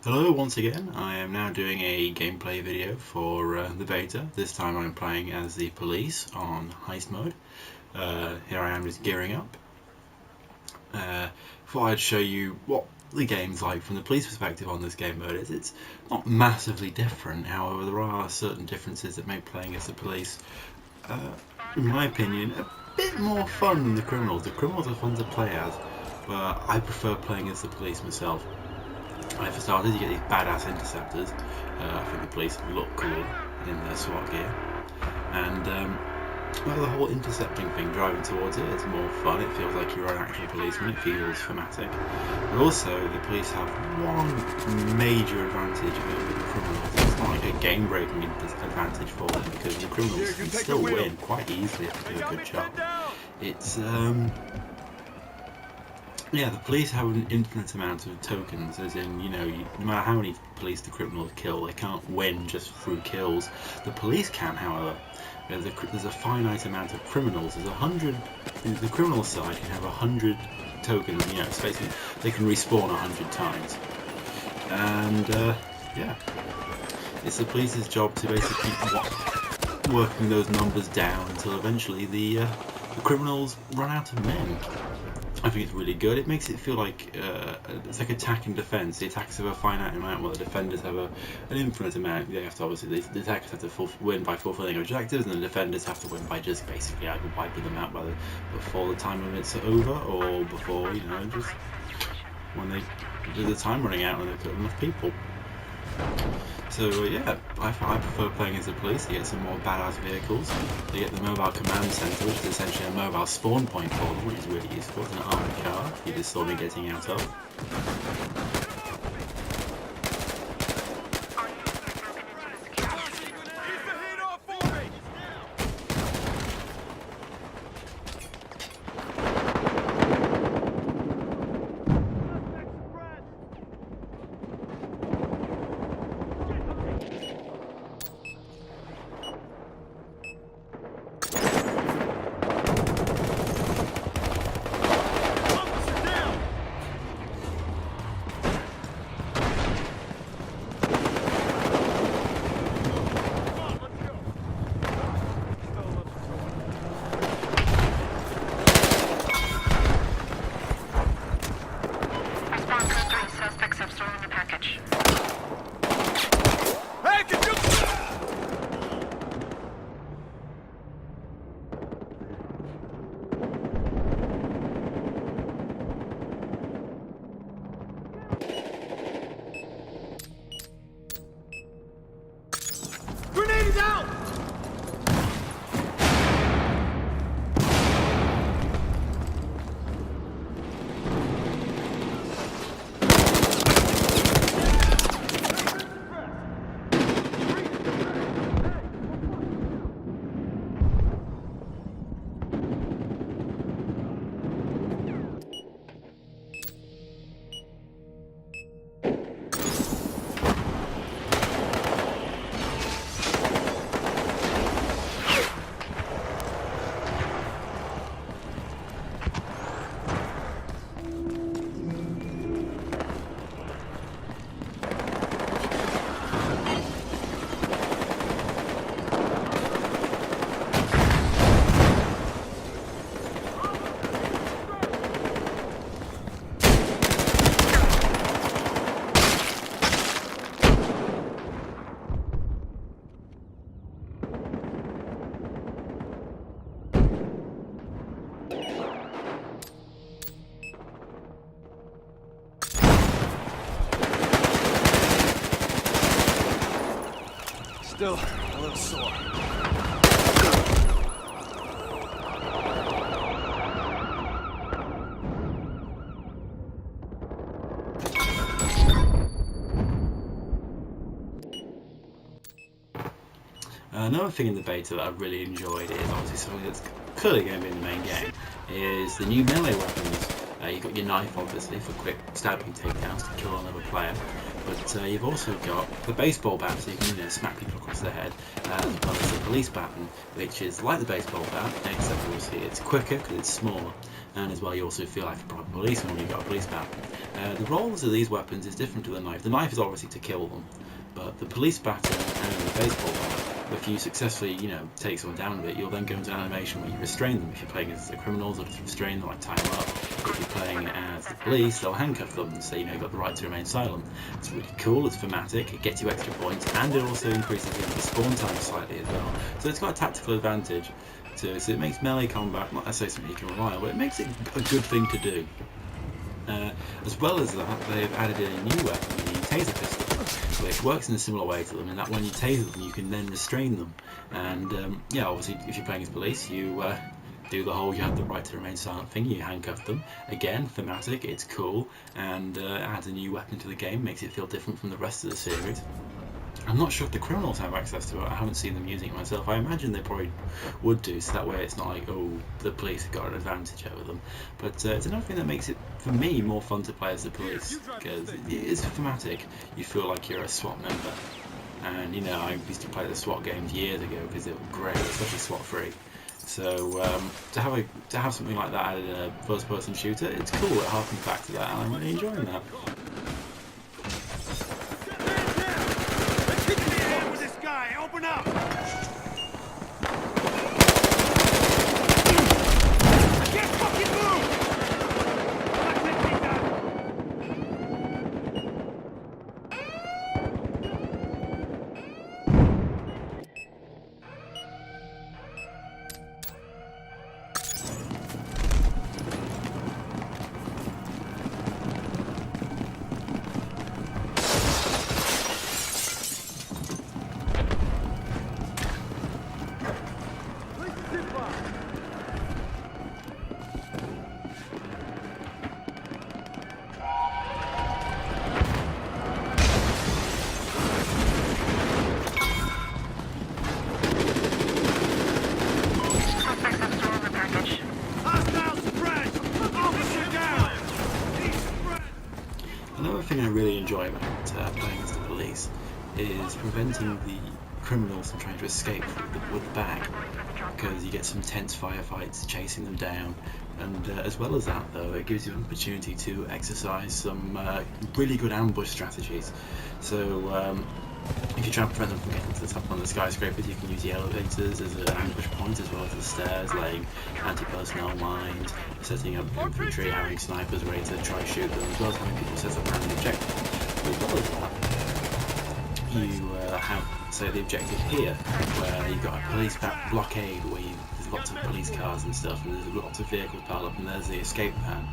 Hello once again. I am now doing a gameplay video for the beta. This time I'm playing as the police on heist mode. Here I am just gearing up. Thought I'd show you what the game's like from the police perspective on this game mode. It's not massively different, however there are certain differences that make playing as the police, in my opinion, a bit more fun than the criminals. The criminals are fun to play as, but I prefer playing as the police myself. For starters, you get these badass interceptors. I think the police look cool in their SWAT gear, and well, the whole intercepting thing, driving towards it, is more fun. It feels like you're an actual policeman. It feels thematic. But also, the police have one major advantage over the criminals. It's not like a game-breaking advantage for them, because the criminals can still win quite easily if they do a good job. It's yeah, the police have an infinite amount of tokens, as in, you know, no matter how many police the criminals kill, they can't win just through kills. The police can, however. There's a finite amount of criminals. There's 100. The criminal side can have 100 tokens. You know, it's basically they can respawn 100 times. And yeah, it's the police's job to basically keep working those numbers down until eventually the criminals run out of men. I think it's really good. It makes it feel like it's like attack and defense. The attacks have a finite amount, while the defenders have an infinite amount. They have to obviously the attackers have to win by fulfilling objectives, and the defenders have to win by just basically either wiping them out before the time limit's over, or before, you know, just when there's a time running out and they've got enough people. So yeah, I prefer playing as the police. You get some more badass vehicles. You get the mobile command center, which is essentially a mobile spawn point for them, which is really useful. It's an armored car you just saw me getting out of. Still a little sore. Another thing in the beta that I've really enjoyed is obviously something that's clearly going to be in the main game, is the new melee weapons. You've got your knife, obviously, for quick stabbing takedowns to kill another player. But you've also got the baseball bat, so you can smack people across the head, as well as the police baton, which is like the baseball bat, except obviously it's quicker because it's smaller, and as well you also feel like a proper policeman when you've got a police bat. The roles of these weapons is different to the knife. The knife is obviously to kill them, but the police baton and the baseball bat, if you successfully, take someone down with it, you'll then go into an animation where you restrain them. If you're playing as the criminals, they'll just restrain them, like tie them up. If you're playing as the police, they'll handcuff them and say, you've got the right to remain silent. It's really cool, it's thematic, it gets you extra points, and it also increases the spawn time slightly as well. So it's got a tactical advantage to it. So it makes melee combat not necessarily something you can rely on, but it makes it a good thing to do. As well as that, they've added in a new weapon, the taser pistol, which works in a similar way to them, in that when you taser them, you can then restrain them. And obviously, if you're playing as police, you do the whole "you have the right to remain silent" thing. You handcuff them. Again, thematic, it's cool, and adds a new weapon to the game, makes it feel different from the rest of the series. I'm not sure if the criminals have access to it. I haven't seen them using it myself. I imagine they probably would do, so that way it's not like, oh, the police have got an advantage over them. But it's another thing that makes it, for me, more fun to play as the police, because it is thematic. You feel like you're a SWAT member. And, I used to play the SWAT games years ago because they were great, especially SWAT 3. So to have something like that added in a first-person shooter, it's cool. It harkens back to that, and I'm really enjoying that. Open up! I can't fucking move! Another thing I really enjoy about playing as the police is preventing the criminals from trying to escape with the bag, because you get some tense firefights chasing them down, and as well as that though, it gives you an opportunity to exercise some really good ambush strategies. So if you try to prevent them from getting to the top of the skyscrapers, you can use the elevators as an ambush point, as well as the stairs, laying anti-personnel mines, setting up infantry, having snipers ready to try shoot them, as well as having people set up random objectives. As well as that, you have, say, the objective here, where you've got a police blockade, where there's lots of police cars and stuff, and there's lots of vehicles piled up, and there's the escape van,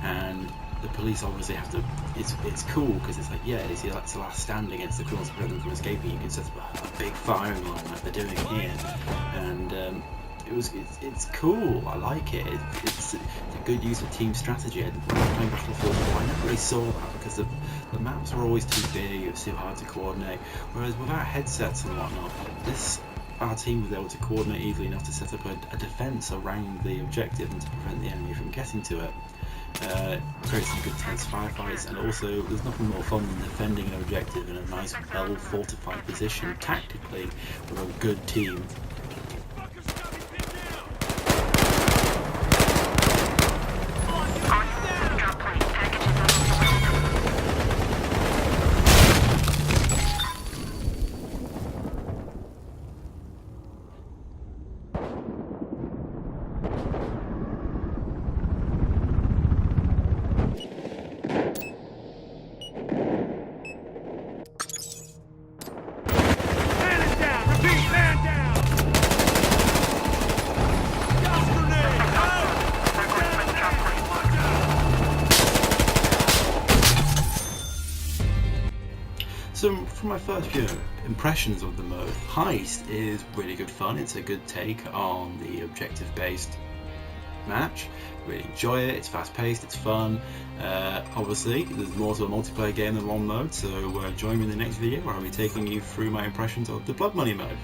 and the police obviously have to. It's cool because it's like, it's the last stand against the criminals to prevent them from escaping. You can set up a big firing line like they're doing here, and it's cool. I like it. It's a good use of team strategy. When I was playing Battlefield 4, I never really saw that because the maps were always too big. It was too hard to coordinate. Whereas without headsets and whatnot, our team was able to coordinate easily enough to set up a defense around the objective and to prevent the enemy from getting to it. Creates some good tense firefights, and also there's nothing more fun than defending an objective in a nice, well-fortified position tactically with a good team. So from my first few impressions of the mode, Heist is really good fun. It's a good take on the objective-based match. Really enjoy it. It's fast-paced. It's fun. Obviously, there's more to a multiplayer game than one mode. So join me in the next video where I'll be taking you through my impressions of the Blood Money mode.